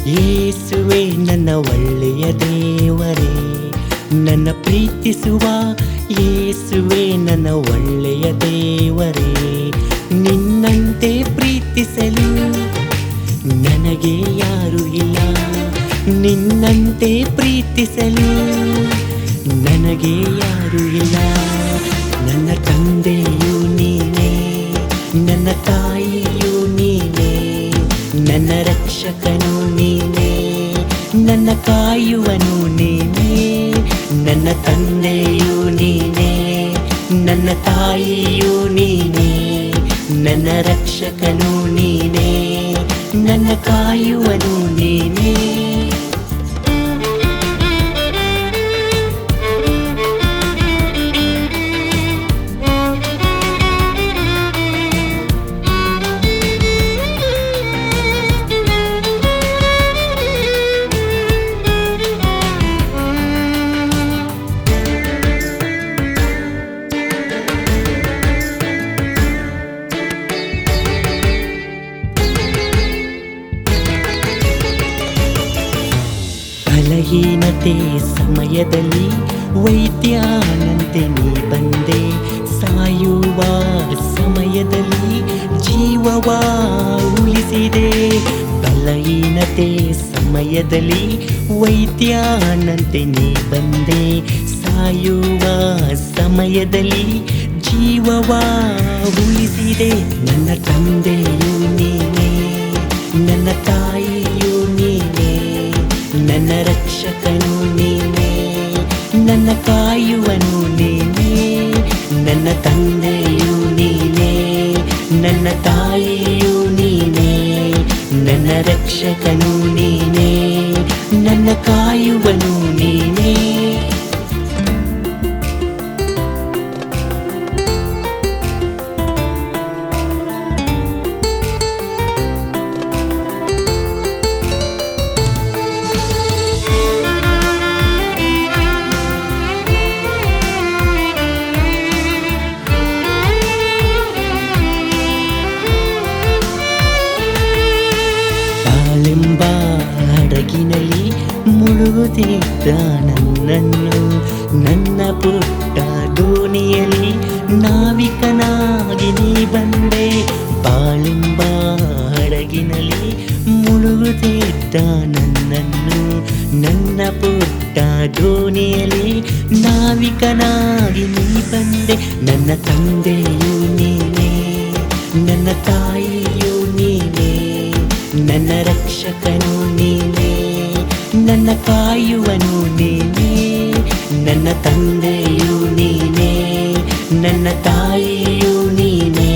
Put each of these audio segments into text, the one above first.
ಯೇಸುವೆ ನನ್ನ ಒಳ್ಳೆಯ ದೇವರೇ, ನನ್ನ ಪ್ರೀತಿಸುವ ಯೇಸುವೆ ನನ್ನ ಒಳ್ಳೆಯ ದೇವರೇ. ನಿನ್ನಂತೆ ಪ್ರೀತಿಸಲು ನನಗೆ ಯಾರು ಇಲ್ಲ, ನಿನ್ನಂತೆ ಪ್ರೀತಿಸಲು ನನಗೆ ಯಾರು ಇಲ್ಲ. ನನ್ನ ತಂದೆಯು ನೀನೇ, ನನ್ನ ತಾಯಿಯು ನೀನೇ, ನನ್ನ ರಕ್ಷಕನು ನೀನೇ, ನನ್ನ ಕಾಯುವನು ನೀನೇ. ನನ್ನ ತಂದೆಯು ನೀನೇ, ನನ್ನ ತಾಯಿಯು ನೀನೇ, ನನ್ನ ರಕ್ಷಕನು ನೀನೇ, ನನ್ನ ಕಾಯುವನು ನೀನೇ. ಬಲಹೀನತೆ ಸಮಯದಲ್ಲಿ ವೈದ್ಯನಂತೆ ನೀ ಬಂದೆ, ಸಾಯುವ ಸಮಯದಲ್ಲಿ ಜೀವವ ಉಳಿಸಿದೆ. ಬಲಹೀನತೆ ಸಮಯದಲ್ಲಿ ವೈದ್ಯನಂತೆ ನೀ ಬಂದೆ, ಸಾಯುವ ಸಮಯದಲ್ಲಿ ಜೀವವ ಉಳಿಸಿದೆ. ನನ್ನ ತಂದೆಯು ನೀನೇ, ನನ್ನ ತಾಯಿಯು ನೀನೇ, ನನ್ನ ರಕ್ಷಕನು ನೀನೇ, ನನ್ನ ಕಾಯುವನು ನೀನೇ. ನನ್ನ ತಂದೆಯು ನೀನೇ, ನನ್ನ ತಾಯಿಯು ನೀನೇ, ನನ್ನ ರಕ್ಷಕನು ನೀನೇ, ನನ್ನ ಕಾಯುವನು ನೀನೇ. ಬಾಳೆಂಬ ಹಡಗಿನಲ್ಲಿ ಮುಳುಗುತ್ತಿದ್ದ ನನ್ನನ್ನು ನನ್ನ ಪುಟ್ಟ ದೋಣಿಯಲ್ಲಿ ನಾವಿಕನಾಗಿ ನೀ ಬಂದೆ. ಬಾಳೆಂಬ ಹಡಗಿನಲ್ಲಿ ಮುಳುಗುತ್ತಿದ್ದ ನನ್ನನ್ನು ನನ್ನ ಪುಟ್ಟ ದೋಣಿಯಲ್ಲಿ ನಾವಿಕನಾಗಿ ನೀ ಬಂದೆ. ನನ್ನ ತಂದೆಯು ನೀನೇ, ನನ್ನ ತಾಯಿಯು ನೀನೇ, ನನ್ನ ರಕ್ಷಕನು ನೀನೇ, ನನ್ನ ಕಾಯುವನು ನೀನೇ. ನನ್ನ ತಂದೆಯು ನೀನೇ, ನನ್ನ ತಾಯಿಯು ನೀನೇ,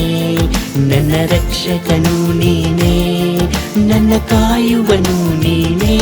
ನನ್ನ ರಕ್ಷಕನು ನೀನೇ, ನನ್ನ ಕಾಯುವನು ನೀನೇ.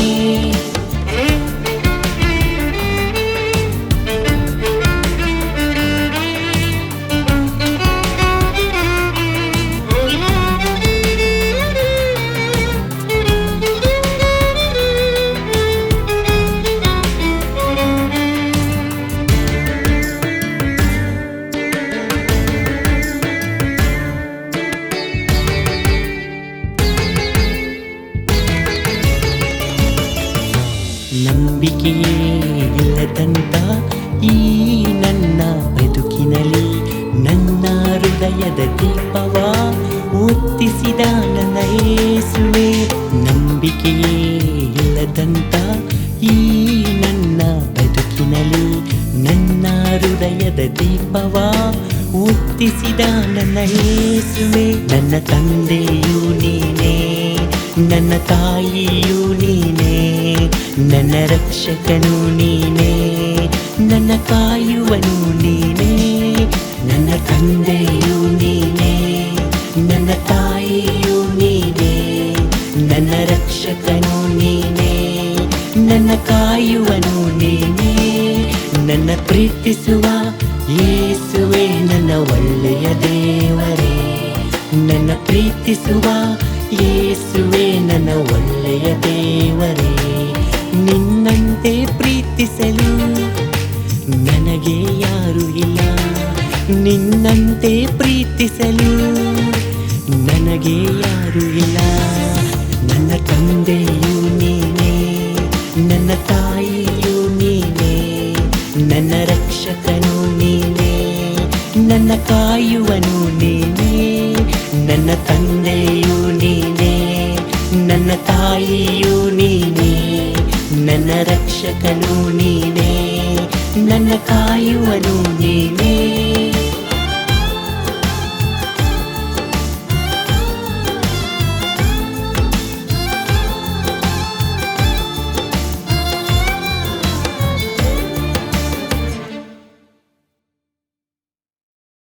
ನಂಬಿಕೆಯೇ ಇಲ್ಲದಂತ ಈ ನನ್ನ ಬದುಕಿನಲ್ಲಿ ನನ್ನ ಹೃದಯದ ದೀಪವ ಹೊತ್ತಿಸಿದ ನನ್ನ ಯೇಸುವೆ. ನಂಬಿಕೆಯೇ ಇಲ್ಲದಂತ ಈ ನನ್ನ ಬದುಕಿನಲ್ಲಿ ನನ್ನ ಹೃದಯದ ದೀಪವ ಹೊತ್ತಿಸಿದ ನನ್ನ ಯೇಸುವೆ. ನನ್ನ ತಂದೆಯು ನೀನೇ, ನನ್ನ ತಾಯಿಯು ನೀನೇ, ನನ್ನ ರಕ್ಷಕನು ನೀನೇ, ನನ್ನ ಕಾಯುವನು ನೀನೇ. ನನ್ನ ತಂದೆಯು ನೀನೇ, ನನ್ನ ತಾಯಿಯು ನೀನೇ, ನನ್ನ ರಕ್ಷಕನು ನೀನೇ, ನನ್ನ ಕಾಯುವನು ನೀನೇ. ನನ್ನ ಪ್ರೀತಿಸುವ ಯೇಸುವೆ ನನ್ನ ಒಳ್ಳೆಯ ದೇವರೇ, ನನ್ನ ಪ್ರೀತಿಸುವ ಯೇಸುವೆ ನನ್ನ ಒಳ್ಳೆಯ ದೇವರೇ. ನಿನ್ನಂತೆ ಪ್ರೀತಿಸಲು ನನಗೆ ಯಾರು ಇಲ್ಲ, ನಿನ್ನಂತೆ ಪ್ರೀತಿಸಲು ನನಗೆ ಯಾರು ಇಲ್ಲ. ನನ್ನ ತಂದೆಯು ನೀ ನನ್ನ ತಾಯಿಯು ನೀನೇ, ನನ್ನ ರಕ್ಷಕನು ನೀನೇ, ನನ್ನ ಕಾಯುವನು ನೀನೇ, ನನ್ನ ತಂದೆಯು ನೀನೇ, ನನ್ನ ತಾಯಿಯು ನೀನೇ, ನನ್ನ ರಕ್ಷಕನು ನೀನೇ, ನನ್ನ ಕಾಯುವನು ನೀನೇ.